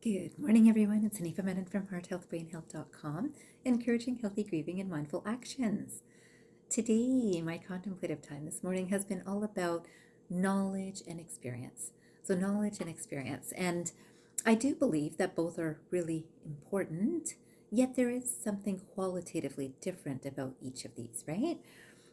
Good morning, everyone. It's Hanifa Menon from hearthealthbrainhealth.com, encouraging healthy grieving and mindful actions. Today, my contemplative time this morning has been all about knowledge and experience. So, knowledge and experience. And I do believe that both are really important, yet there is something qualitatively different about each of these, right?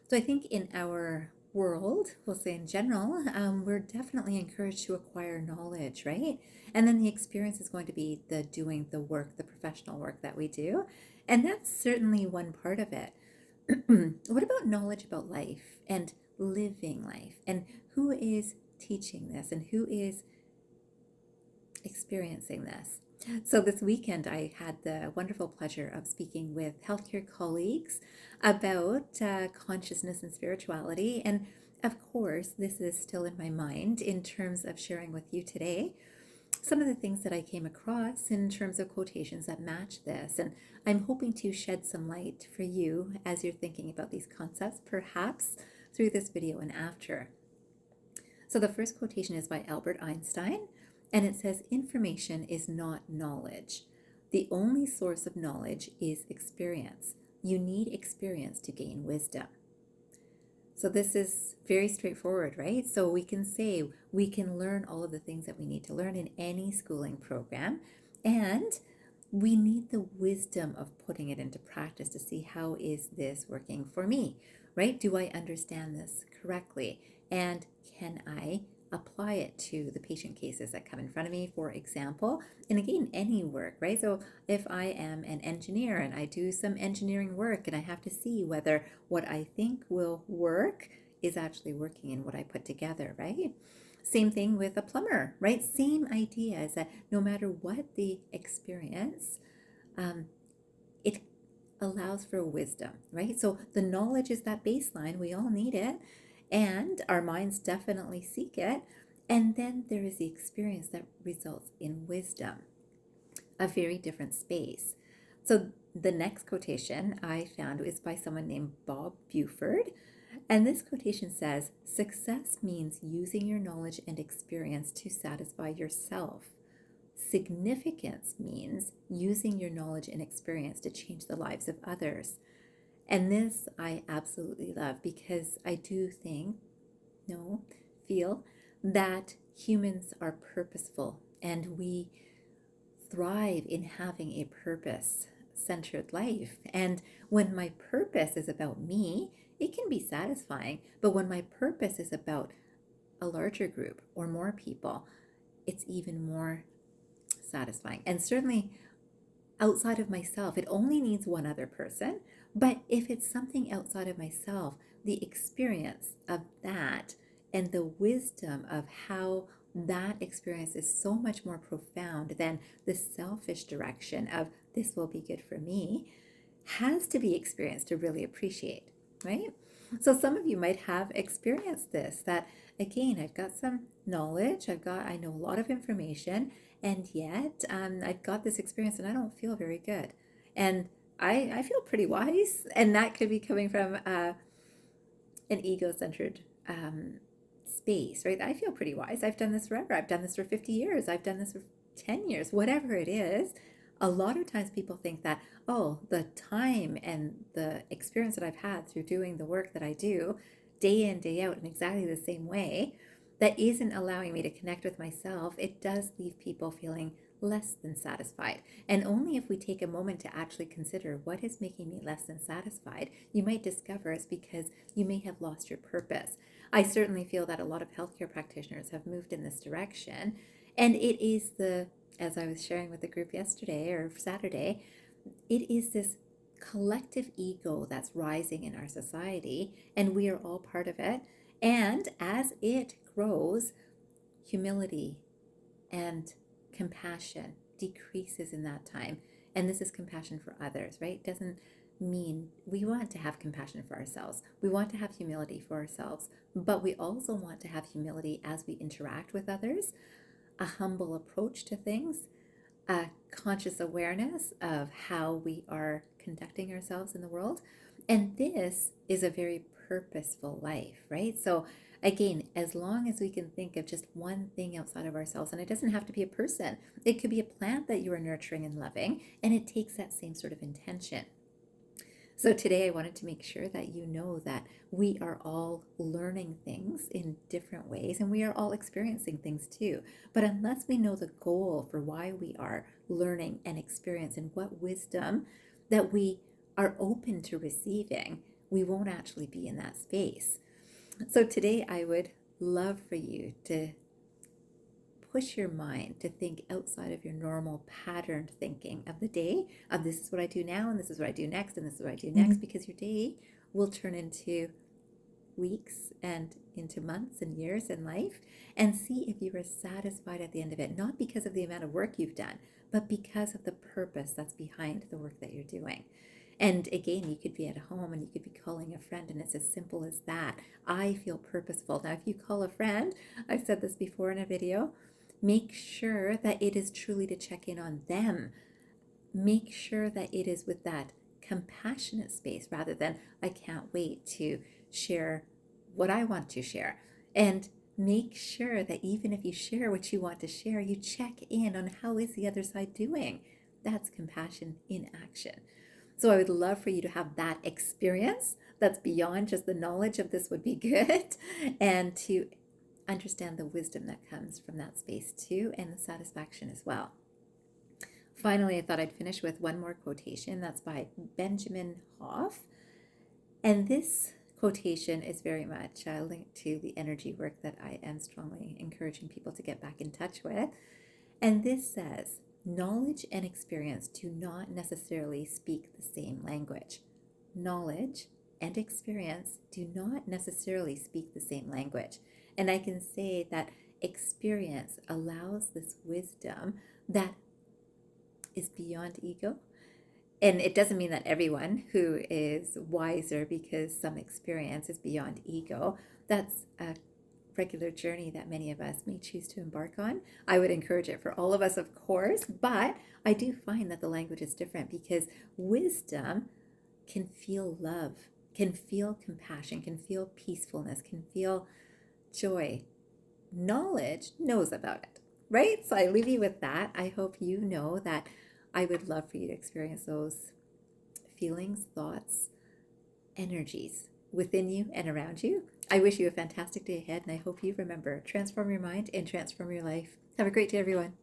So I think in our world, we'll say in general, we're definitely encouraged to acquire knowledge, right? And then the experience is going to be the doing the work, the professional work that we do. And that's certainly one part of it. What about knowledge about life and living life? And who is teaching this and who is experiencing this? So, this weekend, I had the wonderful pleasure of speaking with healthcare colleagues about consciousness and spirituality. And of course, this is still in my mind in terms of sharing with you today some of the things that I came across in terms of quotations that match this. And I'm hoping to shed some light for you as you're thinking about these concepts, perhaps through this video and after. So the first quotation is by Albert Einstein, and it says, "Information is not knowledge. The only source of knowledge is experience. You need experience to gain wisdom." So this is very straightforward, right? So we can say we can learn all of the things that we need to learn in any schooling program, and we need the wisdom of putting it into practice to see how is this working for me, right? Do I understand this correctly? And can I apply it to the patient cases that come in front of me, for example? And again, any work, right? So if I am an engineer and I do some engineering work and I have to see whether what I think will work is actually working in what I put together, right? Same thing with a plumber, right? Same idea is that no matter what the experience, it allows for wisdom, right? So the knowledge is that baseline. We all need it, and our minds definitely seek it. And then there is the experience that results in wisdom, a very different space. So the next quotation I found is by someone named Bob Buford. And this quotation says, "Success means using your knowledge and experience to satisfy yourself. Significance means using your knowledge and experience to change the lives of others." And this I absolutely love because I do think, no, feel that humans are purposeful and we thrive in having a purpose centered life. And when my purpose is about me, it can be satisfying. But when my purpose is about a larger group or more people, it's even more satisfying. And certainly outside of myself, it only needs one other person. But if it's something outside of myself, the experience of that and the wisdom of how that experience is so much more profound than the selfish direction of this will be good for me has to be experienced to really appreciate, right? So some of you might have experienced this, that again, I've got some knowledge, I know a lot of information, and yet I've got this experience and I don't feel very good. And I feel pretty wise, and that could be coming from an ego-centered space, right? I feel pretty wise. I've done this forever. I've done this for 50 years. I've done this for 10 years, whatever it is. A lot of times people think that, oh, the time and the experience that I've had through doing the work that I do day in, day out in exactly the same way, that isn't allowing me to connect with myself, it does leave people feeling less than satisfied. And only if we take a moment to actually consider what is making me less than satisfied, you might discover it's because you may have lost your purpose. I certainly feel that a lot of healthcare practitioners have moved in this direction. And it is as I was sharing with the group yesterday or Saturday, it is this collective ego that's rising in our society, and we are all part of it. And as it grows, humility and compassion decreases in that time. And this is compassion for others, right? It doesn't mean we want to have compassion for ourselves. We want to have humility for ourselves, but we also want to have humility as we interact with others, a humble approach to things, a conscious awareness of how we are conducting ourselves in the world. And this is a very purposeful life, right? So Again, as long as we can think of just one thing outside of ourselves, and it doesn't have to be a person, it could be a plant that you are nurturing and loving, and it takes that same sort of intention. So today I wanted to make sure that you know that we are all learning things in different ways and we are all experiencing things too. But unless we know the goal for why we are learning and experiencing what wisdom that we are open to receiving, we won't actually be in that space. So today I would love for you to push your mind to think outside of your normal patterned thinking of the day, of this is what I do now and this is what I do next and this is what I do next, because your day will turn into weeks and into months and years in life, and see if you are satisfied at the end of it, not because of the amount of work you've done, but because of the purpose that's behind the work that you're doing. And again, you could be at home and you could be calling a friend, and it's as simple as that. I feel purposeful. Now, if you call a friend, I've said this before in a video, make sure that it is truly to check in on them. Make sure that it is with that compassionate space rather than I can't wait to share what I want to share. And make sure that even if you share what you want to share, you check in on how is the other side doing. That's compassion in action. So I would love for you to have that experience that's beyond just the knowledge of this would be good, and to understand the wisdom that comes from that space too, and the satisfaction as well. Finally, I thought I'd finish with one more quotation. That's by Benjamin Hoff. And this quotation is very much linked to the energy work that I am strongly encouraging people to get back in touch with. And this says, knowledge and experience do not necessarily speak the same language. Knowledge and experience do not necessarily speak the same language. And I can say that experience allows this wisdom that is beyond ego. And it doesn't mean that everyone who is wiser because some experience is beyond ego. That's a regular journey that many of us may choose to embark on. I would encourage it for all of us, of course, but I do find that the language is different because wisdom can feel love, can feel compassion, can feel peacefulness, can feel joy. Knowledge knows about it, right? So I leave you with that. I hope you know that I would love for you to experience those feelings, thoughts, energies within you and around you. I wish you a fantastic day ahead, and I hope you remember, transform your mind and transform your life. Have a great day, everyone.